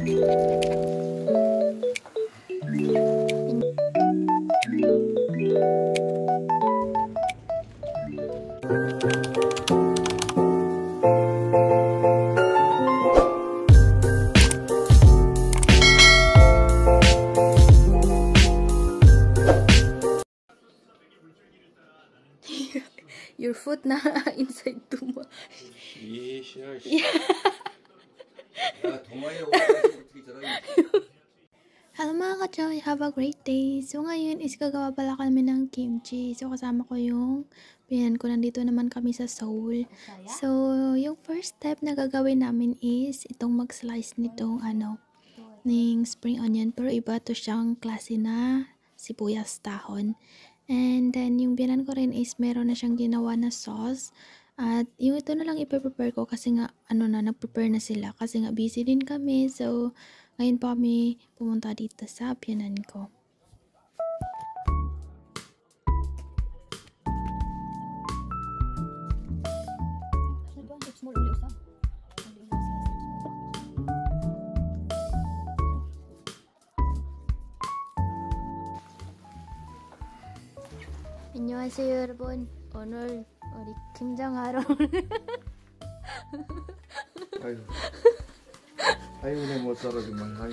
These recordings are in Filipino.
Your foot na inside tuma. Hello mga ka-choy, have a great day. So ngayon is gagawa pala kami ng kimchi. So kasama ko yung pinan ko, nandito naman kami sa Seoul. So yung first step na gagawin namin is itong mag-slice nitong ng spring onion, pero iba to siyang klase na sibuyas dahon. And then, yung biyanan ko rin is meron na siyang ginawa na sauce. At yung ito na lang ipe-prepare ko kasi nga, nag-prepare na sila. Kasi nga, busy din kami. So, ngayon pa kami pumunta dito sa biyanan ko. 안녕하세요 여러분. 오늘 우리 김장하러 아유 내못 살아 정말. 아유.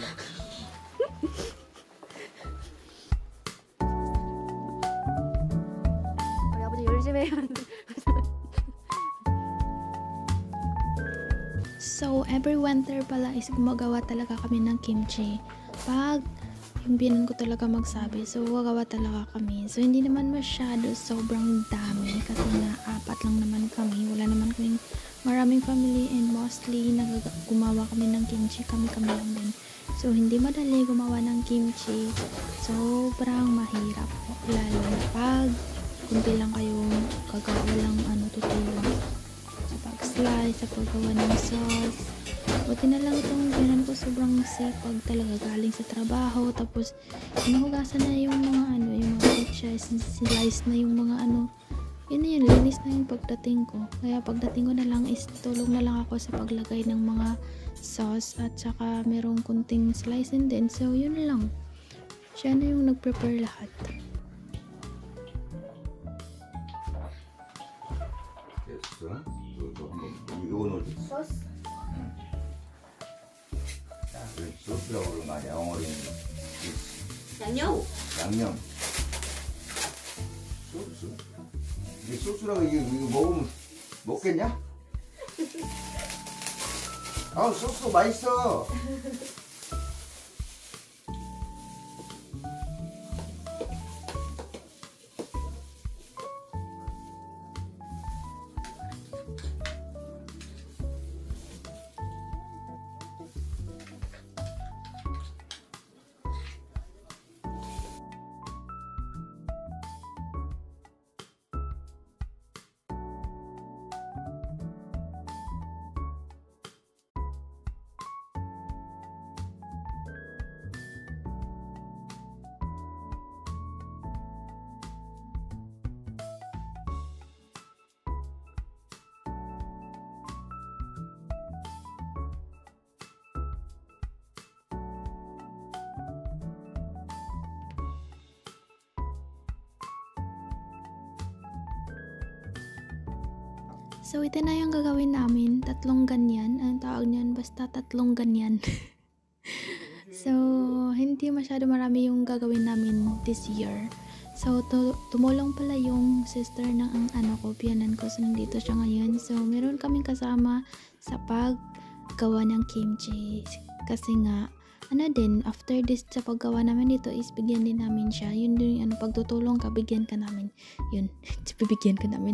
우리 아버지 열심히 해요. So every winter pala is gumagawa talaga kami ng kimchi. Pag yung biyanan ko talaga magsabi, so gagawa talaga kami. So hindi naman masyado sobrang dami kasi nga 4 lang naman kami, wala naman kaming maraming family, and mostly gumawa kami ng kimchi, kami lang din. So hindi madali gumawa ng kimchi, sobrang mahirap po, lalo na pag kunti lang kayong gagawa lang tutulong sa pag-slice, sa paggawa ng sauce. Buti na lang itong biyanan ko, sobrang sipag talaga, galing sa trabaho, tapos hinuhugasan na yung mga yung mga pictures, slice na yung mga yun na yun, linis na yung pagdating ko. Kaya pagdating ko na lang is tulong na lang ako sa paglagay ng mga sauce, at saka merong kunting slicing din. So yun lang, siya na yung nag-prepare lahat. 소스? 소스라고 그러는 거 아니야? 엉어리는 양념? 양념 소스? 이게 소스라고 이거 먹으면 먹겠냐? 아 소스 맛있어. So ito na yung gagawin namin, 3 ganyan, ang tawag niyan, basta 3 ganyan. So hindi masyado marami yung gagawin namin this year. So tumulong pala yung sister ng ko, biyanan ko, so nandito siya ngayon. So meron kaming kasama sa paggawa ng kimchi, kasi nga din, after this sa paggawa namin dito is bigyan din namin siya. Yun din pagtutulong ka, bigyan ka namin. Yun, bibigyan ka namin.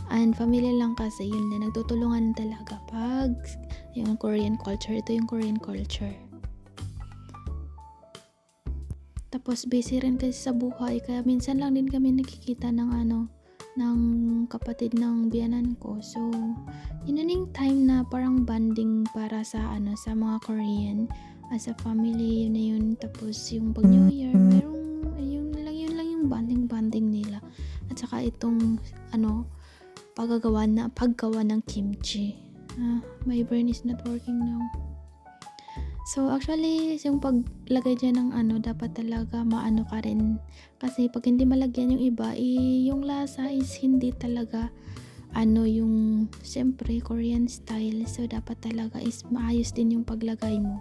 And family lang kasi, yun na nagtutulungan talaga pag yung Korean culture. Ito yung Korean culture. Tapos busy rin kasi sa buhay, kaya minsan lang din kami nakikita ng ng kapatid ng biyanan ko. So yun na yung time na parang bonding para sa sa mga Korean as a family. Yun na yun. Tapos yung pag New Year, merong yun lang yung bonding nila. At saka itong paggawa ng kimchi. My brain is not working now. So actually, yung paglagay dyan ng ano, dapat talaga maano ka rin. Kasi pag hindi malagyan yung iba, yung lasa is hindi talaga ano yung, siyempre, Korean style. So dapat talaga is maayos din yung paglagay mo.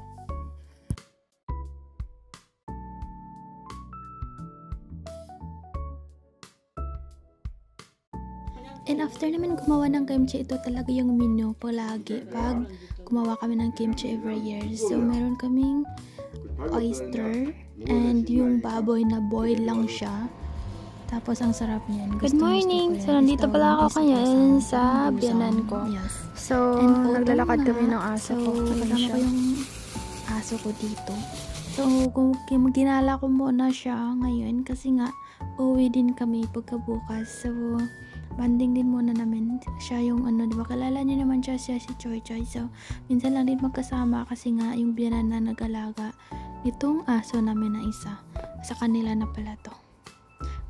And after namin gumawa ng kimchi, ito talaga yung menu palagi pag gumawa kami ng kimchi every year. So meron kaming oyster and yung baboy na boil lang siya. Tapos ang sarap niyan. Good morning! So nandito pala ako ngayon sa biyanan ko. Yes. So, naglalakad kami ng aso ko. Kasama ko yung aso ko dito. So, kung dinala ko muna siya ngayon kasi nga uwi din kami pagkabukas. So, banding din muna namin. Siya yung ano, diba? Kalala niyo naman siya si Choi Choi. So, minsan lang din magkasama kasi nga yung biyanan na nag-alaga itong aso namin na isa. Sa kanila na pala to.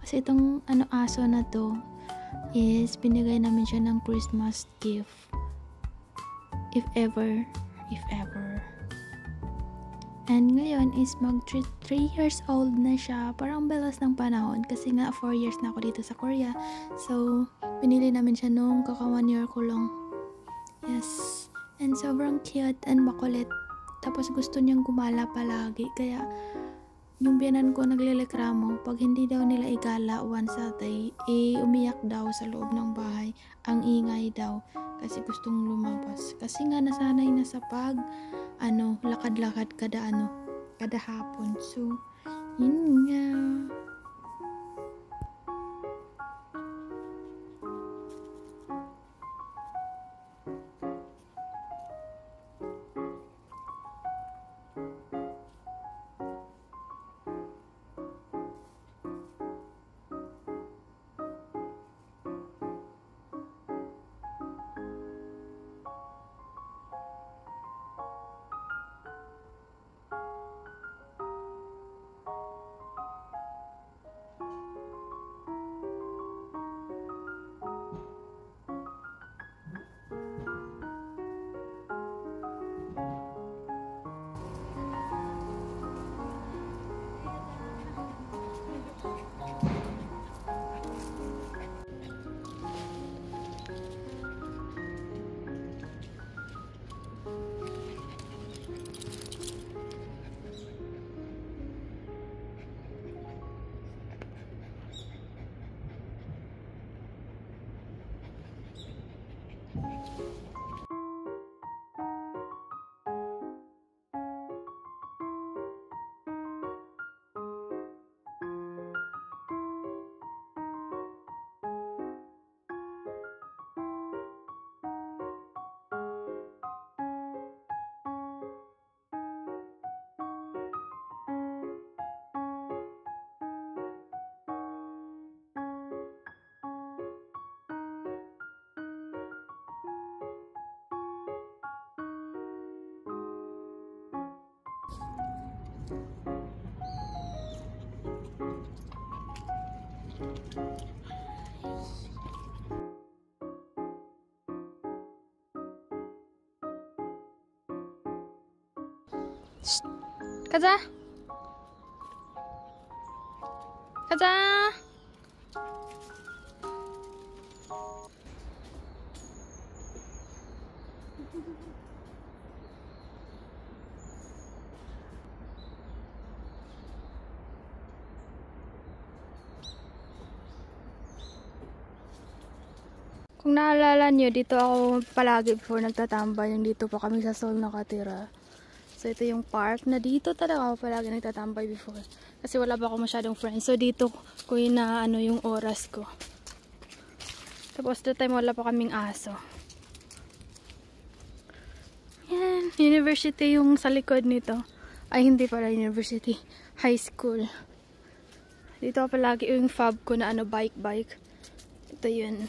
Kasi itong ano aso na to is binigay namin siya ng Christmas gift. If ever. And ngayon is mag 3 years old na siya. Parang balas ng panahon kasi nga 4 years na ako dito sa Korea. So, pinili namin siya nung kaka 1 year ko lang. Yes. And sobrang cute and makulit. Tapos gusto niyang gumala palagi. Kaya, yung biyanan ko naglilikramo. Pag hindi daw nila igala once a day, umiyak daw sa loob ng bahay. Ang ingay daw. Kasi gustong lumabas. Kasi nga nasanay na sa lakad-lakad kada hapon. So, yun nga. 가자! 가자! Kung naalala nyo, dito ako palagi before nagtatambay. Yung dito pa kami sa Seoul nakatira. So, ito yung park na dito talaga ako palagi nagtatambay before. Kasi wala pa ako masyadong friends. So, dito ko inaano yung oras ko. Tapos, the time wala pa kaming aso. Yan. University yung sa likod nito. Ay, hindi pala university. High school. Dito ako palagi yung fob ko na ano, bike. Ito yun.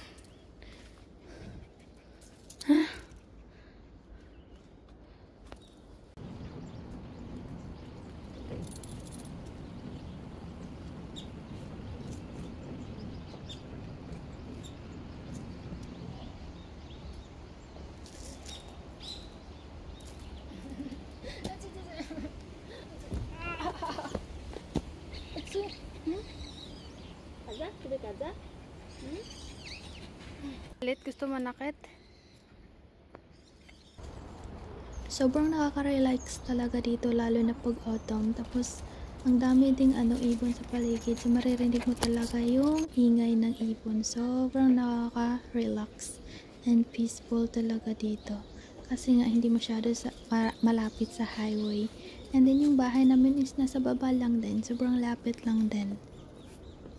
Ulit, gusto manakit? Sobrang nakaka-relax talaga dito lalo na pag autumn. Tapos ang dami ding ibon sa paligid. So maririnig mo talaga yung ingay ng ibon. Sobrang nakaka-relax and peaceful talaga dito. Kasi nga hindi masyado malapit sa highway. And then yung bahay namin is nasa baba lang din. Sobrang lapit lang din.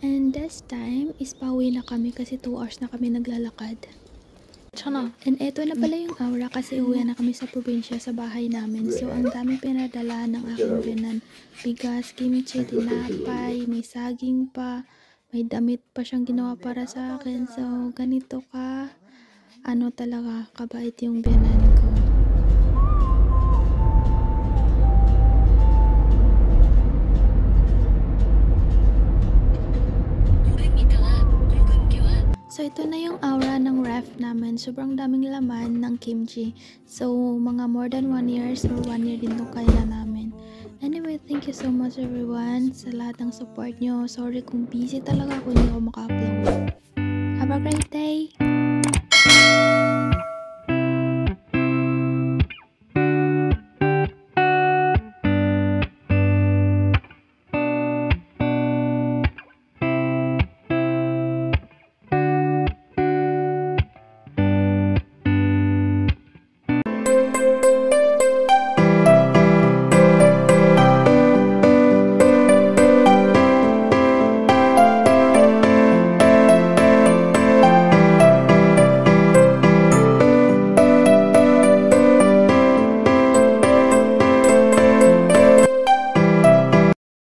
And this time is pauwi na kami kasi 2 hours na kami naglalakad. And eto na pala yung aura kasi uwi na kami sa probinsya sa bahay namin. So ang daming pinadala ng aking biyanan. Bigas, kimchi, tinapay, may saging pa, may damit pa siyang ginawa para sa akin. So ganito ka, talaga, kabait yung biyanan ko. So, ito na yung aura ng ref namin. Sobrang daming laman ng kimchi. So, mga more than 1 years or 1 year din itong kailan namin. Anyway, thank you so much everyone sa lahat ng support nyo. Sorry kung busy talaga ako, hindi ako maka-upload. Have a great day!